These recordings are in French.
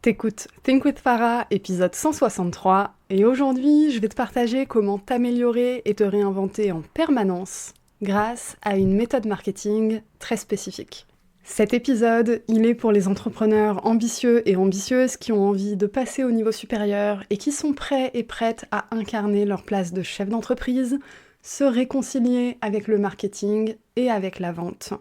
T'écoutes Think with Farah, épisode 163, et aujourd'hui je vais te partager comment t'améliorer et te réinventer en permanence grâce à une méthode marketing très spécifique. Cet épisode, il est pour les entrepreneurs ambitieux et ambitieuses qui ont envie de passer au niveau supérieur et qui sont prêts et prêtes à incarner leur place de chef d'entreprise, se réconcilier avec le marketing et avec la vente.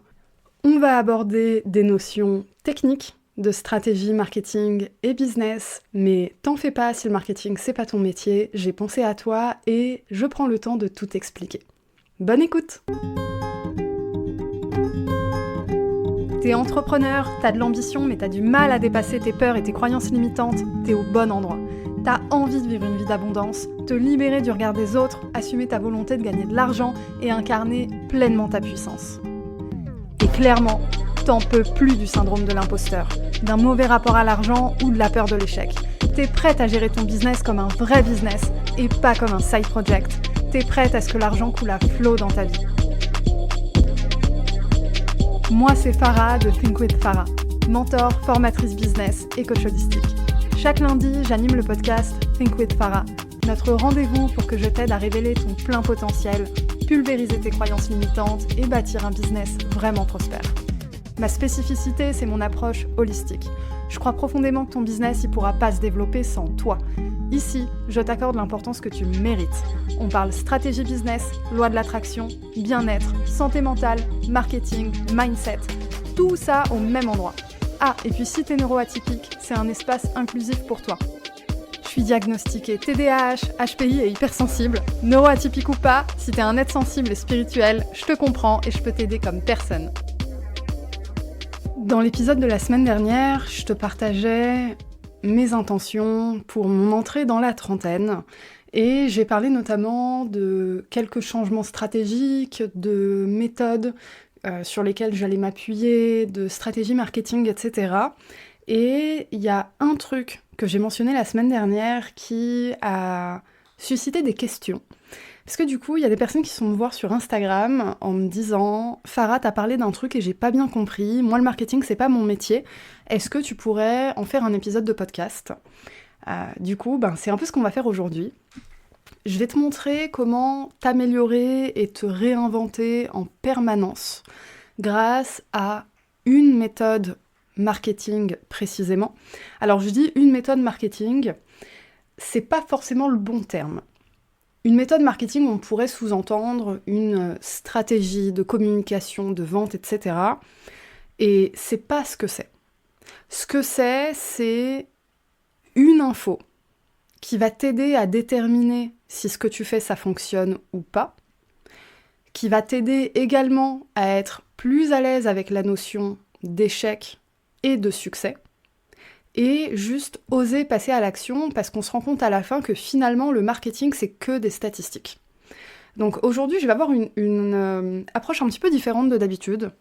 On va aborder des notions techniques de stratégie marketing et business, mais t'en fais pas si le marketing c'est pas ton métier, j'ai pensé à toi et je prends le temps de tout expliquer. Bonne écoute! T'es entrepreneur, t'as de l'ambition mais t'as du mal à dépasser tes peurs et tes croyances limitantes, t'es au bon endroit. T'as envie de vivre une vie d'abondance, te libérer du regard des autres, assumer ta volonté de gagner de l'argent et incarner pleinement ta puissance. Et clairement, t'en peux plus du syndrome de l'imposteur, d'un mauvais rapport à l'argent ou de la peur de l'échec. T'es prête à gérer ton business comme un vrai business et pas comme un side project. T'es prête à ce que l'argent coule à flot dans ta vie. Moi, c'est Farah de Think with Farah, mentor, formatrice business et coach holistique. Chaque lundi, j'anime le podcast Think with Farah, notre rendez-vous pour que je t'aide à révéler ton plein potentiel, pulvériser tes croyances limitantes et bâtir un business vraiment prospère. Ma spécificité, c'est mon approche holistique. Je crois profondément que ton business ne pourra pas se développer sans toi. Ici, je t'accorde l'importance que tu mérites. On parle stratégie business, loi de l'attraction, bien-être, santé mentale, marketing, mindset. Tout ça au même endroit. Ah, et puis si t'es neuroatypique, c'est un espace inclusif pour toi. Je suis diagnostiquée TDAH, HPI et hypersensible. Neuroatypique ou pas, si t'es un être sensible et spirituel, je te comprends et je peux t'aider comme personne. Dans l'épisode de la semaine dernière, je te partageais mes intentions pour mon entrée dans la trentaine et j'ai parlé notamment de quelques changements stratégiques, de méthodes sur lesquelles j'allais m'appuyer, de stratégie marketing, etc. Et il y a un truc que j'ai mentionné la semaine dernière qui a suscité des questions. Parce que du coup, il y a des personnes qui sont me voir sur Instagram en me disant « Farah, t'as parlé d'un truc et j'ai pas bien compris. Moi, le marketing, c'est pas mon métier. Est-ce que tu pourrais en faire un épisode de podcast ?» Du coup, c'est un peu ce qu'on va faire aujourd'hui. Je vais te montrer comment t'améliorer et te réinventer en permanence grâce à une méthode marketing précisément. Alors, je dis une méthode marketing, c'est pas forcément le bon terme. Une méthode marketing, on pourrait sous-entendre une stratégie de communication, de vente, etc. Et c'est pas ce que c'est. Ce que c'est une info qui va t'aider à déterminer si ce que tu fais, ça fonctionne ou pas, qui va t'aider également à être plus à l'aise avec la notion d'échec et de succès, et juste oser passer à l'action parce qu'on se rend compte à la fin que finalement le marketing c'est que des statistiques. Donc aujourd'hui je vais avoir une approche un petit peu différente de d'habitude,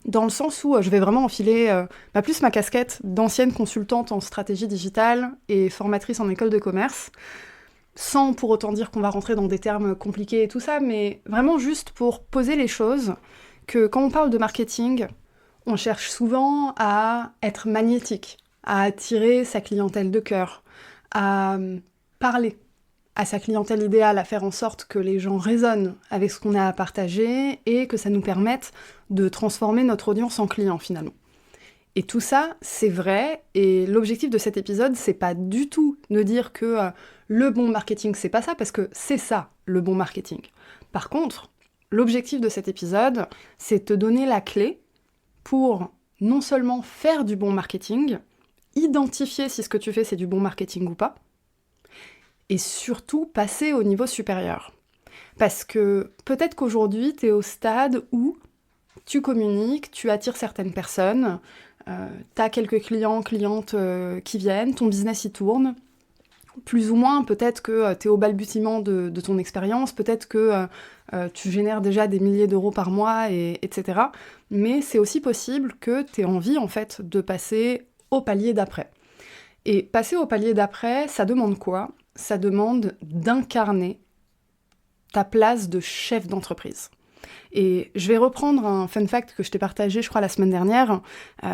dans le sens où je vais vraiment enfiler plus ma casquette d'ancienne consultante en stratégie digitale et formatrice en école de commerce, sans pour autant dire qu'on va rentrer dans des termes compliqués et tout ça, mais vraiment juste pour poser les choses, que quand on parle de marketing, on cherche souvent à être magnétique, à attirer sa clientèle de cœur, à parler à sa clientèle idéale, à faire en sorte que les gens résonnent avec ce qu'on a à partager et que ça nous permette de transformer notre audience en client finalement. Et tout ça, c'est vrai, et l'objectif de cet épisode, c'est pas du tout de dire que le bon marketing, c'est pas ça, parce que c'est ça, le bon marketing. Par contre, l'objectif de cet épisode, c'est te donner la clé pour non seulement faire du bon marketing, identifier si ce que tu fais c'est du bon marketing ou pas, et surtout passer au niveau supérieur. Parce que peut-être qu'aujourd'hui, tu es au stade où tu communiques, tu attires certaines personnes, tu as quelques clients, clientes qui viennent, ton business y tourne, plus ou moins, peut-être que tu es au balbutiement de ton expérience, peut-être que tu génères déjà des milliers d'euros par mois, etc. Mais c'est aussi possible que tu aies envie en fait de passer au palier d'après. Et passer au palier d'après, ça demande quoi ? Ça demande d'incarner ta place de chef d'entreprise. Et je vais reprendre un fun fact que je t'ai partagé, je crois, la semaine dernière,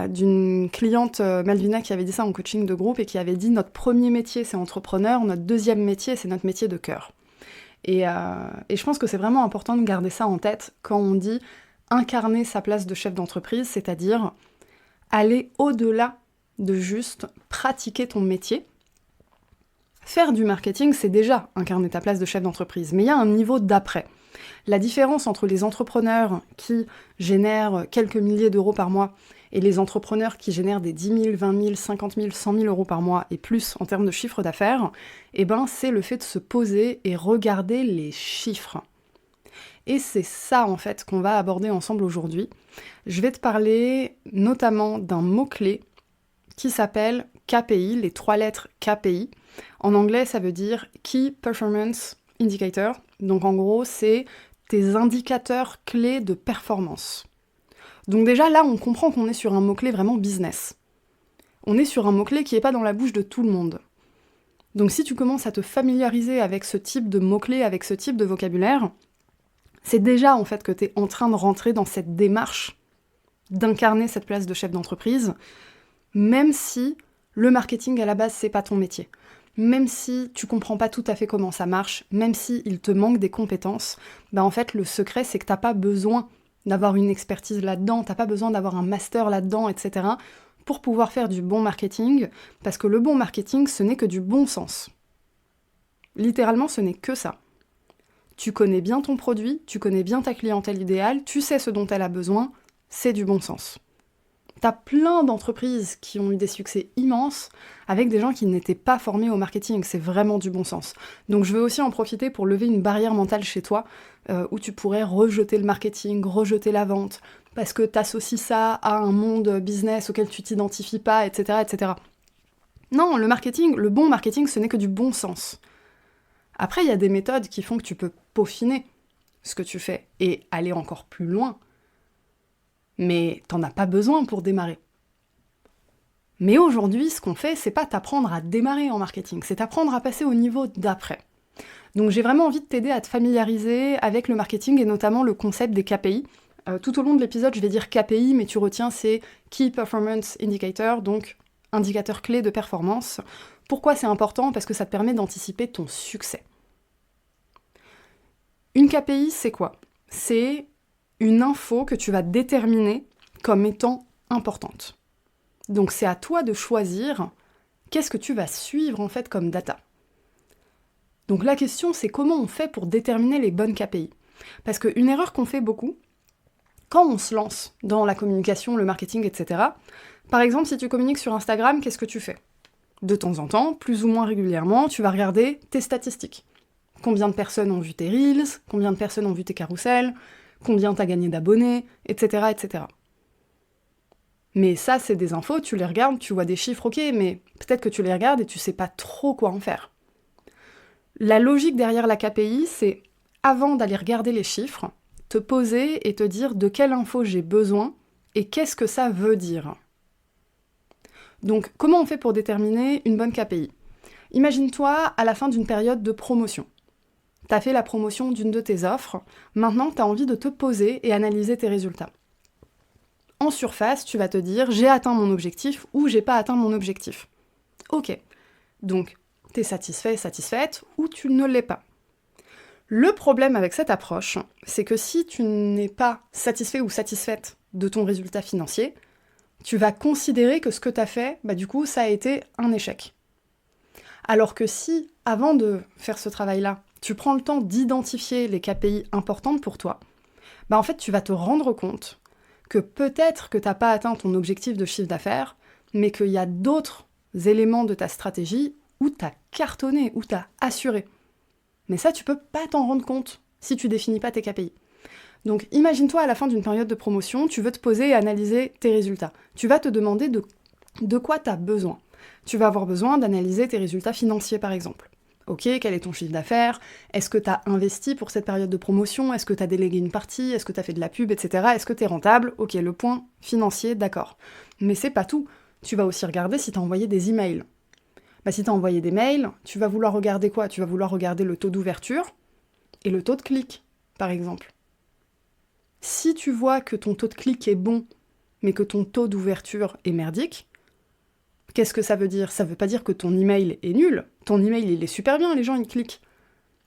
d'une cliente, Malvina, qui avait dit ça en coaching de groupe et qui avait dit « Notre premier métier, c'est entrepreneur, notre deuxième métier, c'est notre métier de cœur ». Et je pense que c'est vraiment important de garder ça en tête quand on dit incarner sa place de chef d'entreprise, c'est-à-dire aller au-delà de juste pratiquer ton métier. Faire du marketing, c'est déjà incarner ta place de chef d'entreprise, mais il y a un niveau d'après. La différence entre les entrepreneurs qui génèrent quelques milliers d'euros par mois et les entrepreneurs qui génèrent des 10 000, 20 000, 50 000, 100 000 euros par mois et plus en termes de chiffre d'affaires, c'est le fait de se poser et regarder les chiffres. Et c'est ça, en fait, qu'on va aborder ensemble aujourd'hui. Je vais te parler notamment d'un mot-clé qui s'appelle KPI, les 3 lettres KPI. En anglais, ça veut dire Key Performance Indicator. Donc en gros, c'est tes indicateurs clés de performance. Donc déjà, là, on comprend qu'on est sur un mot-clé vraiment business. On est sur un mot-clé qui n'est pas dans la bouche de tout le monde. Donc si tu commences à te familiariser avec ce type de mots-clés, avec ce type de vocabulaire, c'est déjà en fait que tu es en train de rentrer dans cette démarche d'incarner cette place de chef d'entreprise, même si le marketing à la base, c'est pas ton métier. Même si tu comprends pas tout à fait comment ça marche, même si il te manque des compétences, en fait, le secret, c'est que t'as pas besoin d'avoir une expertise là-dedans, t'as pas besoin d'avoir un master là-dedans, etc., pour pouvoir faire du bon marketing, parce que le bon marketing, ce n'est que du bon sens. Littéralement, ce n'est que ça. Tu connais bien ton produit, tu connais bien ta clientèle idéale, tu sais ce dont elle a besoin, c'est du bon sens. T'as plein d'entreprises qui ont eu des succès immenses avec des gens qui n'étaient pas formés au marketing, c'est vraiment du bon sens. Donc je veux aussi en profiter pour lever une barrière mentale chez toi, où tu pourrais rejeter le marketing, rejeter la vente, parce que t'associes ça à un monde business auquel tu t'identifies pas, etc., etc. Non, le marketing, le bon marketing, ce n'est que du bon sens. Après, il y a des méthodes qui font que tu peux peaufiner ce que tu fais et aller encore plus loin. Mais t'en as pas besoin pour démarrer. Mais aujourd'hui, ce qu'on fait, c'est pas t'apprendre à démarrer en marketing, c'est t'apprendre à passer au niveau d'après. Donc j'ai vraiment envie de t'aider à te familiariser avec le marketing et notamment le concept des KPI. Tout au long de l'épisode, je vais dire KPI, mais tu retiens, c'est Key Performance Indicator, donc indicateur clé de performance. Pourquoi c'est important ? Parce que ça te permet d'anticiper ton succès. Une KPI, c'est quoi ? C'est une info que tu vas déterminer comme étant importante. Donc c'est à toi de choisir qu'est-ce que tu vas suivre en fait comme data. Donc la question c'est comment on fait pour déterminer les bonnes KPI. Parce qu'une erreur qu'on fait beaucoup, quand on se lance dans la communication, le marketing, etc., par exemple si tu communiques sur Instagram, qu'est-ce que tu fais ? De temps en temps, plus ou moins régulièrement, tu vas regarder tes statistiques. Combien de personnes ont vu tes Reels, combien de personnes ont vu tes carousels, combien t'as gagné d'abonnés, etc., etc. Mais ça, c'est des infos, tu les regardes, tu vois des chiffres, ok, mais peut-être que tu les regardes et tu sais pas trop quoi en faire. La logique derrière la KPI, c'est, avant d'aller regarder les chiffres, te poser et te dire de quelle info j'ai besoin et qu'est-ce que ça veut dire. Donc, comment on fait pour déterminer une bonne KPI ? Imagine-toi à la fin d'une période de promotion. T'as fait la promotion d'une de tes offres, maintenant t'as envie de te poser et analyser tes résultats. En surface, tu vas te dire « j'ai atteint mon objectif » ou « j'ai pas atteint mon objectif ». Ok, donc t'es satisfait, satisfaite ou tu ne l'es pas. Le problème avec cette approche, c'est que si tu n'es pas satisfait ou satisfaite de ton résultat financier, tu vas considérer que ce que t'as fait, du coup, ça a été un échec. Alors que si, avant de faire ce travail-là, tu prends le temps d'identifier les KPI importantes pour toi, en fait, tu vas te rendre compte que peut-être que tu n'as pas atteint ton objectif de chiffre d'affaires, mais qu'il y a d'autres éléments de ta stratégie où tu as cartonné, où tu as assuré. Mais ça, tu peux pas t'en rendre compte si tu définis pas tes KPI. Donc imagine-toi à la fin d'une période de promotion, tu veux te poser et analyser tes résultats. Tu vas te demander de quoi tu as besoin. Tu vas avoir besoin d'analyser tes résultats financiers par exemple. Ok, quel est ton chiffre d'affaires ? Est-ce que tu as investi pour cette période de promotion ? Est-ce que tu as délégué une partie ? Est-ce que tu as fait de la pub, etc. Est-ce que tu es rentable ? Ok, le point financier, d'accord. Mais c'est pas tout. Tu vas aussi regarder si tu as envoyé des emails. Si tu as envoyé des mails, tu vas vouloir regarder quoi ? Tu vas vouloir regarder le taux d'ouverture et le taux de clic, par exemple. Si tu vois que ton taux de clic est bon, mais que ton taux d'ouverture est merdique, qu'est-ce que ça veut dire? Ça veut pas dire que ton email est nul. Ton email, il est super bien, les gens, ils cliquent.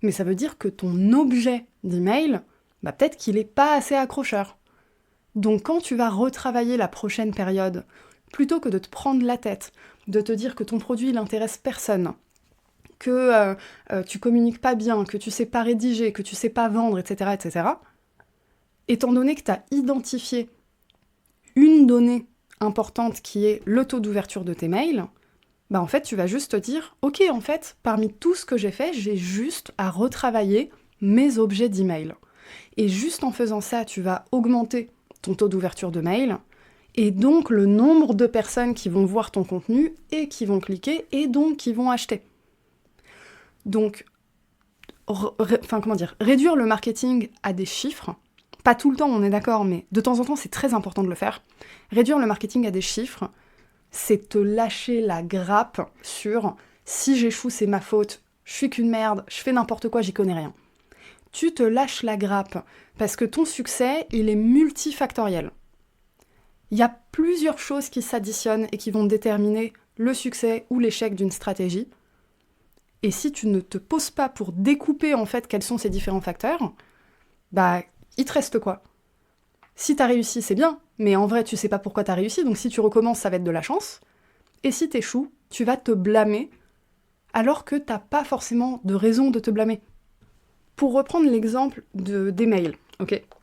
Mais ça veut dire que ton objet d'email, peut-être qu'il est pas assez accrocheur. Donc quand tu vas retravailler la prochaine période, plutôt que de te prendre la tête, de te dire que ton produit, il intéresse personne, que tu communiques pas bien, que tu sais pas rédiger, que tu sais pas vendre, etc., etc., étant donné que tu as identifié une donnée importante qui est le taux d'ouverture de tes mails, en fait, tu vas juste te dire, ok, en fait, parmi tout ce que j'ai fait, j'ai juste à retravailler mes objets d'email. Et juste en faisant ça, tu vas augmenter ton taux d'ouverture de mail, et donc le nombre de personnes qui vont voir ton contenu, et qui vont cliquer, et donc qui vont acheter. Donc, réduire le marketing à des chiffres, pas tout le temps, on est d'accord, mais de temps en temps, c'est très important de le faire. Réduire le marketing à des chiffres, c'est te lâcher la grappe sur « si j'échoue, c'est ma faute, je suis qu'une merde, je fais n'importe quoi, j'y connais rien ». Tu te lâches la grappe parce que ton succès, il est multifactoriel. Il y a plusieurs choses qui s'additionnent et qui vont déterminer le succès ou l'échec d'une stratégie. Et si tu ne te poses pas pour découper en fait quels sont ces différents facteurs, il te reste quoi? Si t'as réussi, c'est bien, mais en vrai, tu sais pas pourquoi t'as réussi, donc si tu recommences, ça va être de la chance. Et si t'échoues, tu vas te blâmer, alors que t'as pas forcément de raison de te blâmer. Pour reprendre l'exemple des mails,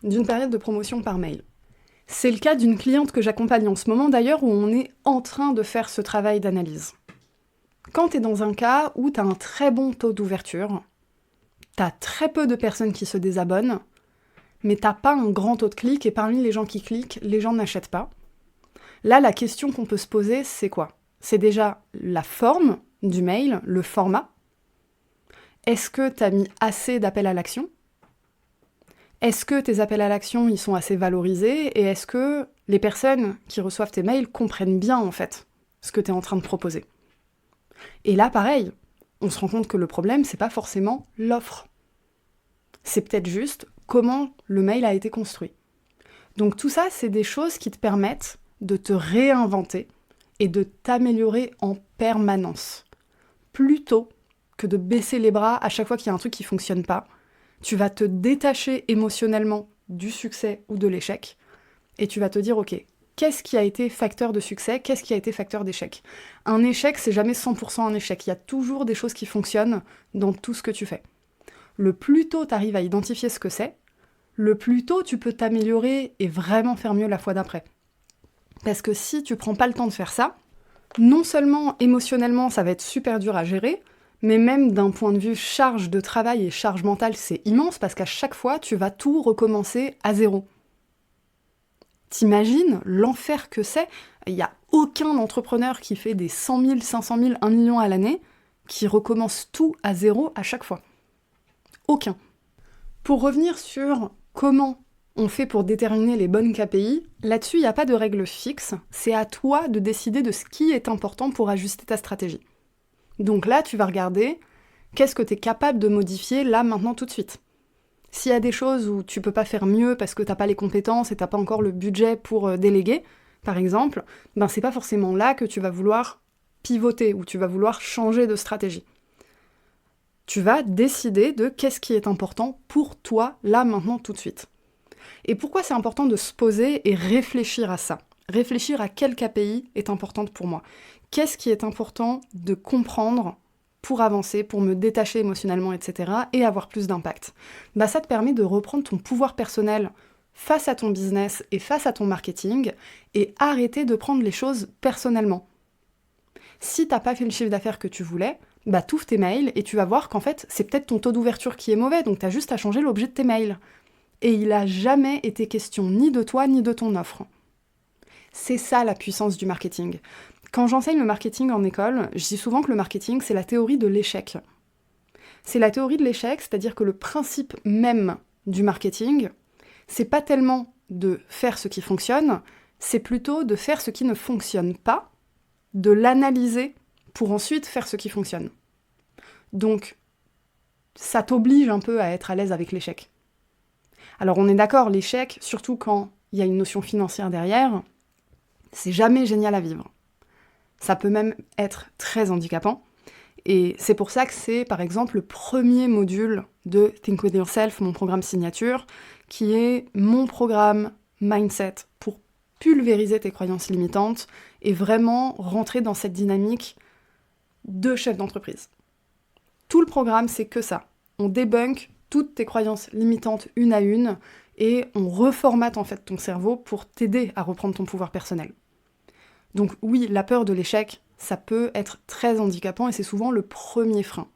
d'une période de promotion par mail. C'est le cas d'une cliente que j'accompagne en ce moment d'ailleurs, où on est en train de faire ce travail d'analyse. Quand t'es dans un cas où t'as un très bon taux d'ouverture, t'as très peu de personnes qui se désabonnent, mais t'as pas un grand taux de clics, et parmi les gens qui cliquent, les gens n'achètent pas. Là, la question qu'on peut se poser, c'est quoi? C'est déjà la forme du mail, le format. Est-ce que t'as mis assez d'appels à l'action? Est-ce que tes appels à l'action, ils sont assez valorisés? Et est-ce que les personnes qui reçoivent tes mails comprennent bien, en fait, ce que t'es en train de proposer? Et là, pareil, on se rend compte que le problème, c'est pas forcément l'offre. C'est peut-être juste comment le mail a été construit. Donc tout ça, c'est des choses qui te permettent de te réinventer et de t'améliorer en permanence. Plutôt que de baisser les bras à chaque fois qu'il y a un truc qui ne fonctionne pas, tu vas te détacher émotionnellement du succès ou de l'échec et tu vas te dire, ok, qu'est-ce qui a été facteur de succès, qu'est-ce qui a été facteur d'échec? Un échec, c'est jamais 100% un échec. Il y a toujours des choses qui fonctionnent dans tout ce que tu fais. Le plus tôt tu arrives à identifier ce que c'est, le plus tôt tu peux t'améliorer et vraiment faire mieux la fois d'après. Parce que si tu prends pas le temps de faire ça, non seulement émotionnellement ça va être super dur à gérer, mais même d'un point de vue charge de travail et charge mentale, c'est immense parce qu'à chaque fois tu vas tout recommencer à zéro. T'imagines l'enfer que c'est? Il n'y a aucun entrepreneur qui fait des 100 000, 500 000, 1 million à l'année qui recommence tout à zéro à chaque fois. Aucun. Pour revenir sur comment on fait pour déterminer les bonnes KPI, là-dessus, il n'y a pas de règle fixe, c'est à toi de décider de ce qui est important pour ajuster ta stratégie. Donc là, tu vas regarder qu'est-ce que tu es capable de modifier là, maintenant, tout de suite. S'il y a des choses où tu peux pas faire mieux parce que t'as pas les compétences et t'as pas encore le budget pour déléguer, par exemple, c'est pas forcément là que tu vas vouloir pivoter ou tu vas vouloir changer de stratégie. Tu vas décider de qu'est-ce qui est important pour toi, là, maintenant, tout de suite. Et pourquoi c'est important de se poser et réfléchir à ça? Réfléchir à quelle KPI est importante pour moi? Qu'est-ce qui est important de comprendre pour avancer, pour me détacher émotionnellement, etc. et avoir plus d'impact? Ça te permet de reprendre ton pouvoir personnel face à ton business et face à ton marketing et arrêter de prendre les choses personnellement. Si t'as pas fait le chiffre d'affaires que tu voulais, t'ouvres tes mails et tu vas voir qu'en fait, c'est peut-être ton taux d'ouverture qui est mauvais, donc t'as juste à changer l'objet de tes mails. Et il a jamais été question ni de toi, ni de ton offre. C'est ça la puissance du marketing. Quand j'enseigne le marketing en école, je dis souvent que le marketing, c'est la théorie de l'échec. C'est la théorie de l'échec, c'est-à-dire que le principe même du marketing, c'est pas tellement de faire ce qui fonctionne, c'est plutôt de faire ce qui ne fonctionne pas, de l'analyser pour ensuite faire ce qui fonctionne. Donc, ça t'oblige un peu à être à l'aise avec l'échec. Alors on est d'accord, l'échec, surtout quand il y a une notion financière derrière, c'est jamais génial à vivre. Ça peut même être très handicapant. Et c'est pour ça que c'est, par exemple, le premier module de Think With Yourself, mon programme signature, qui est mon programme mindset pour pulvériser tes croyances limitantes et vraiment rentrer dans cette dynamique de chef d'entreprise. Tout le programme, c'est que ça. On débunk toutes tes croyances limitantes une à une et on reformate en fait ton cerveau pour t'aider à reprendre ton pouvoir personnel. Donc oui, la peur de l'échec, ça peut être très handicapant et c'est souvent le premier frein.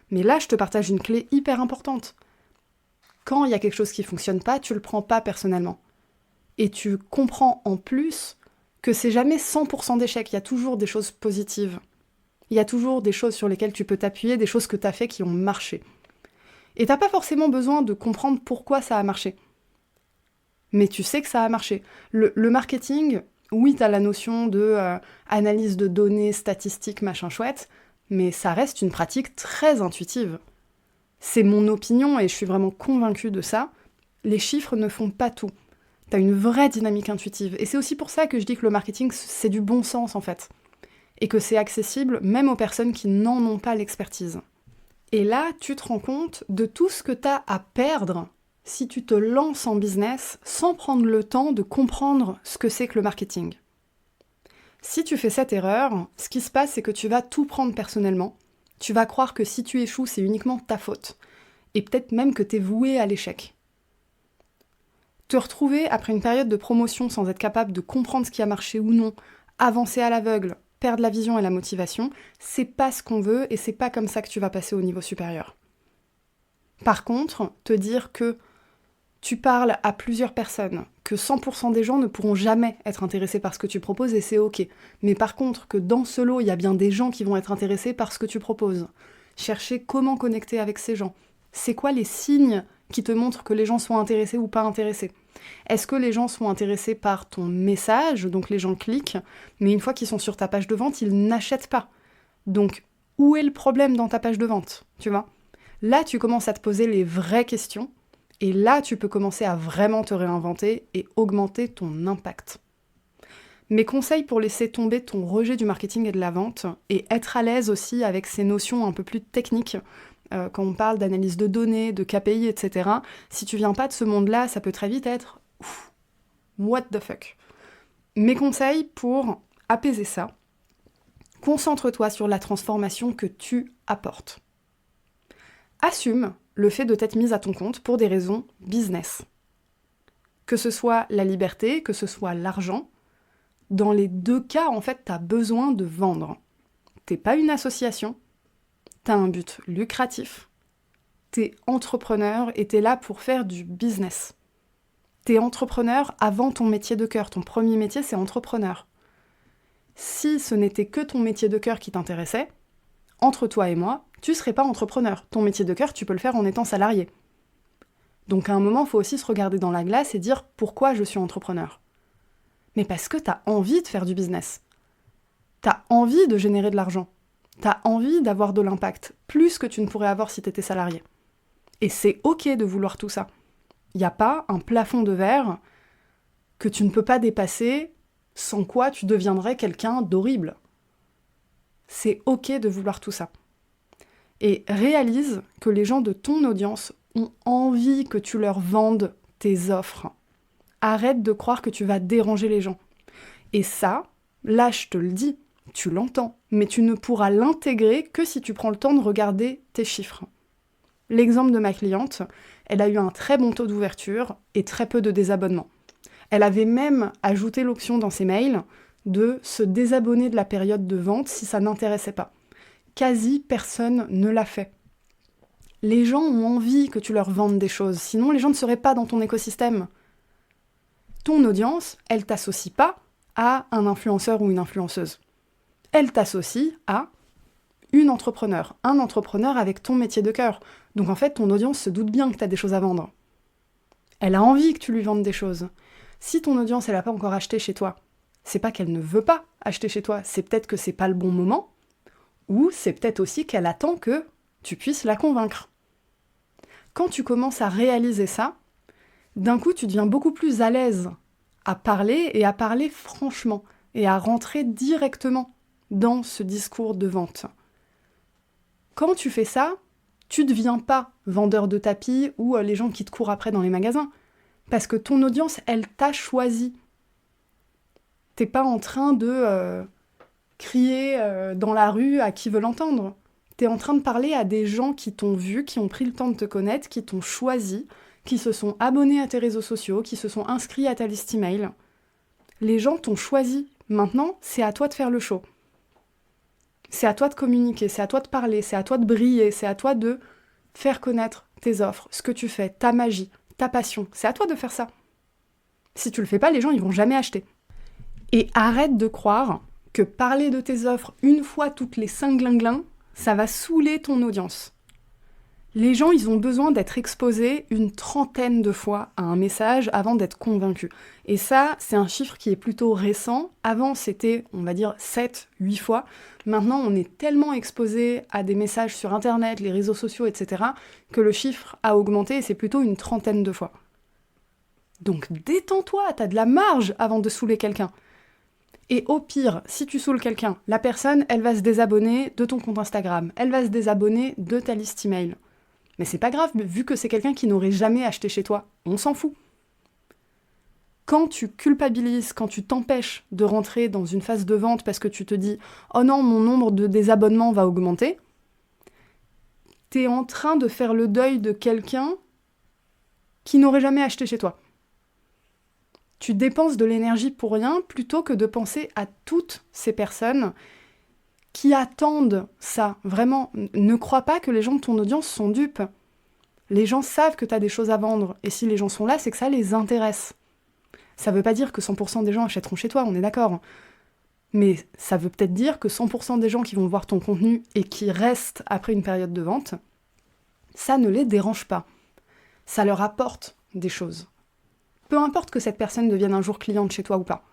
Mais là, je te partage une clé hyper importante. Quand il y a quelque chose qui ne fonctionne pas, tu le prends pas personnellement. Et tu comprends en plus que c'est jamais 100% d'échec, il y a toujours des choses positives. Il y a toujours des choses sur lesquelles tu peux t'appuyer, des choses que tu as fait qui ont marché. Et t'as pas forcément besoin de comprendre pourquoi ça a marché. Mais tu sais que ça a marché. Le marketing, oui, t'as la notion de analyse de données, statistiques, machin chouette, mais ça reste une pratique très intuitive. C'est mon opinion et je suis vraiment convaincue de ça. Les chiffres ne font pas tout. T'as une vraie dynamique intuitive. Et c'est aussi pour ça que je dis que le marketing, c'est du bon sens en fait. Et que c'est accessible même aux personnes qui n'en ont pas l'expertise. Et là, tu te rends compte de tout ce que tu as à perdre si tu te lances en business sans prendre le temps de comprendre ce que c'est que le marketing. Si tu fais cette erreur, ce qui se passe, c'est que tu vas tout prendre personnellement. Tu vas croire que si tu échoues, c'est uniquement ta faute. Et peut-être même que tu es voué à l'échec. Te retrouver après une période de promotion sans être capable de comprendre ce qui a marché ou non, avancer à l'aveugle, perdre la vision et la motivation, c'est pas ce qu'on veut et c'est pas comme ça que tu vas passer au niveau supérieur. Par contre, te dire que tu parles à plusieurs personnes, que 100% des gens ne pourront jamais être intéressés par ce que tu proposes et c'est ok. Mais par contre, que dans ce lot, il y a bien des gens qui vont être intéressés par ce que tu proposes. Chercher comment connecter avec ces gens. C'est quoi les signes qui te montrent que les gens sont intéressés ou pas intéressés? Est-ce que les gens sont intéressés par ton message, donc les gens cliquent, mais une fois qu'ils sont sur ta page de vente, ils n'achètent pas. Donc, où est le problème dans ta page de vente, tu vois? Là, tu commences à te poser les vraies questions, et là, tu peux commencer à vraiment te réinventer et augmenter ton impact. Mes conseils pour laisser tomber ton rejet du marketing et de la vente, et être à l'aise aussi avec ces notions un peu plus techniques, quand on parle d'analyse de données, de KPI, etc., si tu viens pas de ce monde-là, ça peut très vite être « what the fuck ». Mes conseils pour apaiser ça, concentre-toi sur la transformation que tu apportes. Assume le fait de t'être mise à ton compte pour des raisons business. Que ce soit la liberté, que ce soit l'argent, dans les deux cas, en fait, tu as besoin de vendre. T'es pas une association, t'as un but lucratif, t'es entrepreneur et t'es là pour faire du business. T'es entrepreneur avant ton métier de cœur. Ton premier métier, c'est entrepreneur. Si ce n'était que ton métier de cœur qui t'intéressait, entre toi et moi, tu serais pas entrepreneur. Ton métier de cœur, tu peux le faire en étant salarié. Donc à un moment, il faut aussi se regarder dans la glace et dire pourquoi je suis entrepreneur. Mais parce que t'as envie de faire du business. T'as envie de générer de l'argent. T'as envie d'avoir de l'impact, plus que tu ne pourrais avoir si t'étais salarié. Et c'est ok de vouloir tout ça. Il n'y a pas un plafond de verre que tu ne peux pas dépasser, sans quoi tu deviendrais quelqu'un d'horrible. C'est ok de vouloir tout ça. Et réalise que les gens de ton audience ont envie que tu leur vendes tes offres. Arrête de croire que tu vas déranger les gens. Et ça, là je te le dis, tu l'entends, mais tu ne pourras l'intégrer que si tu prends le temps de regarder tes chiffres. L'exemple de ma cliente, elle a eu un très bon taux d'ouverture et très peu de désabonnements. Elle avait même ajouté l'option dans ses mails de se désabonner de la période de vente si ça n'intéressait pas. Quasi personne ne l'a fait. Les gens ont envie que tu leur vendes des choses, sinon les gens ne seraient pas dans ton écosystème. Ton audience, elle t'associe pas à un influenceur ou une influenceuse. Elle t'associe à un entrepreneur avec ton métier de cœur. Donc en fait, ton audience se doute bien que tu as des choses à vendre. Elle a envie que tu lui vendes des choses. Si ton audience, elle n'a pas encore acheté chez toi, c'est pas qu'elle ne veut pas acheter chez toi, c'est peut-être que c'est pas le bon moment, ou c'est peut-être aussi qu'elle attend que tu puisses la convaincre. Quand tu commences à réaliser ça, d'un coup, tu deviens beaucoup plus à l'aise à parler et à parler franchement et à rentrer directement dans ce discours de vente. Quand tu fais ça, tu ne deviens pas vendeur de tapis ou les gens qui te courent après dans les magasins. Parce que ton audience, elle t'a choisi. T'es pas en train de crier dans la rue à qui veut l'entendre. T'es en train de parler à des gens qui t'ont vu, qui ont pris le temps de te connaître, qui t'ont choisi, qui se sont abonnés à tes réseaux sociaux, qui se sont inscrits à ta liste email. Les gens t'ont choisi. Maintenant, c'est à toi de faire le show. C'est à toi de communiquer, c'est à toi de parler, c'est à toi de briller, c'est à toi de faire connaître tes offres, ce que tu fais, ta magie, ta passion. C'est à toi de faire ça. Si tu le fais pas, les gens ils vont jamais acheter. Et arrête de croire que parler de tes offres une fois toutes les 5 glinglins, ça va saouler ton audience. Les gens, ils ont besoin d'être exposés une 30aine de fois à un message avant d'être convaincus. Et ça, c'est un chiffre qui est plutôt récent. Avant, c'était, on va dire, 7-8 fois. Maintenant, on est tellement exposé à des messages sur Internet, les réseaux sociaux, etc., que le chiffre a augmenté et c'est plutôt une 30aine de fois. Donc détends-toi, t'as de la marge avant de saouler quelqu'un. Et au pire, si tu saoules quelqu'un, la personne, elle va se désabonner de ton compte Instagram, elle va se désabonner de ta liste email. Mais c'est pas grave, vu que c'est quelqu'un qui n'aurait jamais acheté chez toi, on s'en fout. Quand tu culpabilises, quand tu t'empêches de rentrer dans une phase de vente parce que tu te dis « Oh non, mon nombre de désabonnements va augmenter », t'es en train de faire le deuil de quelqu'un qui n'aurait jamais acheté chez toi. Tu dépenses de l'énergie pour rien plutôt que de penser à toutes ces personnes qui attendent ça. Vraiment, ne crois pas que les gens de ton audience sont dupes. Les gens savent que tu as des choses à vendre, et si les gens sont là, c'est que ça les intéresse. Ça veut pas dire que 100% des gens achèteront chez toi, on est d'accord. Mais ça veut peut-être dire que 100% des gens qui vont voir ton contenu et qui restent après une période de vente, ça ne les dérange pas. Ça leur apporte des choses. Peu importe que cette personne devienne un jour cliente chez toi ou pas,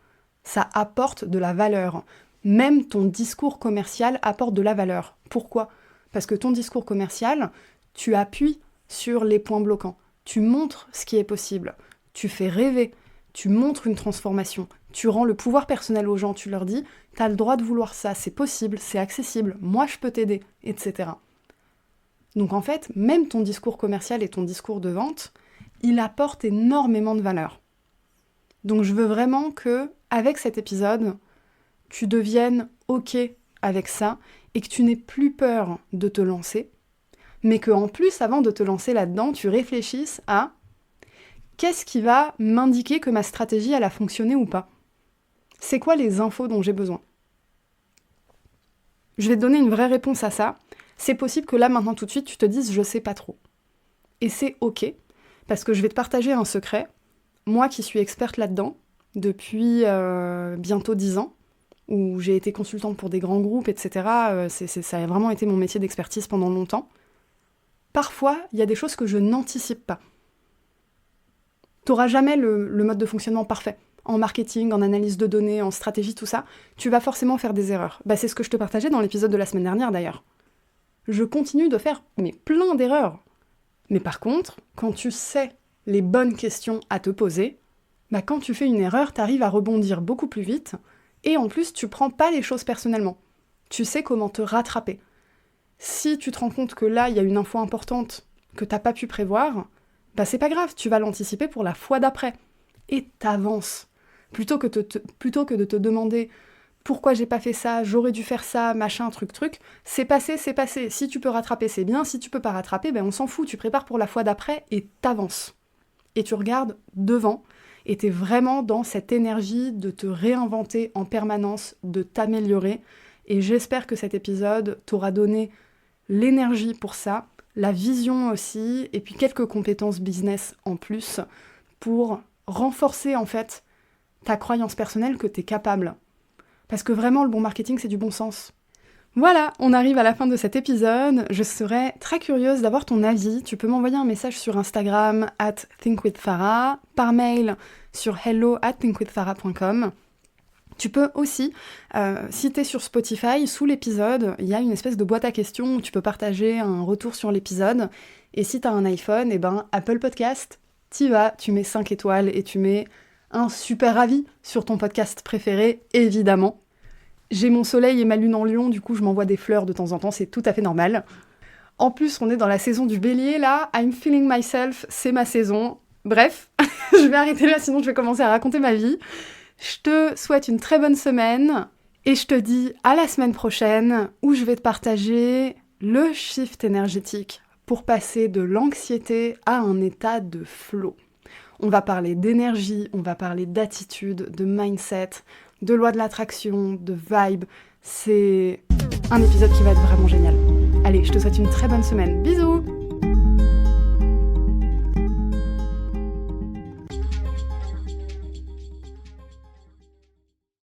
ça apporte de la valeur. Même ton discours commercial apporte de la valeur. Pourquoi ? Parce que ton discours commercial, tu appuies sur les points bloquants. Tu montres ce qui est possible. Tu fais rêver. Tu montres une transformation. Tu rends le pouvoir personnel aux gens. Tu leur dis « T'as le droit de vouloir ça, c'est possible, c'est accessible, moi je peux t'aider, etc. » Donc en fait, même ton discours commercial et ton discours de vente, il apporte énormément de valeur. Donc je veux vraiment que, avec cet épisode, tu deviennes OK avec ça et que tu n'aies plus peur de te lancer, mais qu'en plus, avant de te lancer là-dedans, tu réfléchisses à qu'est-ce qui va m'indiquer que ma stratégie, elle a fonctionné ou pas ? C'est quoi les infos dont j'ai besoin ? Je vais te donner une vraie réponse à ça. C'est possible que là, maintenant, tout de suite, tu te dises « je sais pas trop ». Et c'est OK, parce que je vais te partager un secret. Moi qui suis experte là-dedans, depuis bientôt 10 ans, où j'ai été consultante pour des grands groupes, etc. Ça a vraiment été mon métier d'expertise pendant longtemps. Parfois, il y a des choses que je n'anticipe pas. T'auras jamais le mode de fonctionnement parfait. En marketing, en analyse de données, en stratégie, tout ça, tu vas forcément faire des erreurs. C'est ce que je te partageais dans l'épisode de la semaine dernière d'ailleurs. Je continue de faire plein d'erreurs. Mais par contre, quand tu sais les bonnes questions à te poser, quand tu fais une erreur, t'arrives à rebondir beaucoup plus vite, et en plus, tu prends pas les choses personnellement. Tu sais comment te rattraper. Si tu te rends compte que là, il y a une info importante que t'as pas pu prévoir, c'est pas grave, tu vas l'anticiper pour la fois d'après. Et t'avances. Plutôt que de te demander pourquoi j'ai pas fait ça, j'aurais dû faire ça, machin, truc, c'est passé, c'est passé. Si tu peux rattraper, c'est bien. Si tu peux pas rattraper, on s'en fout. Tu prépares pour la fois d'après et t'avances. Et tu regardes devant et t'es vraiment dans cette énergie de te réinventer en permanence, de t'améliorer. Et j'espère que cet épisode t'aura donné l'énergie pour ça, la vision aussi, et puis quelques compétences business en plus pour renforcer en fait ta croyance personnelle que t'es capable. Parce que vraiment, le bon marketing, c'est du bon sens. Voilà, on arrive à la fin de cet épisode. Je serais très curieuse d'avoir ton avis. Tu peux m'envoyer un message sur Instagram @thinkwithfarah, par mail sur hello@thinkwithfarah.com. Tu peux aussi, si t'es sur Spotify, sous l'épisode, il y a une espèce de boîte à questions où tu peux partager un retour sur l'épisode. Et si t'as un iPhone, Apple Podcast, t'y vas, tu mets 5 étoiles et tu mets un super avis sur ton podcast préféré, évidemment. J'ai mon soleil et ma lune en lion, du coup je m'envoie des fleurs de temps en temps, c'est tout à fait normal. En plus, on est dans la saison du bélier, là, I'm feeling myself, c'est ma saison. Bref, je vais arrêter là, sinon je vais commencer à raconter ma vie. Je te souhaite une très bonne semaine, et je te dis à la semaine prochaine, où je vais te partager le shift énergétique pour passer de l'anxiété à un état de flow. On va parler d'énergie, on va parler d'attitude, de mindset, de loi de l'attraction, de vibe. C'est un épisode qui va être vraiment génial. Allez, je te souhaite une très bonne semaine. Bisous!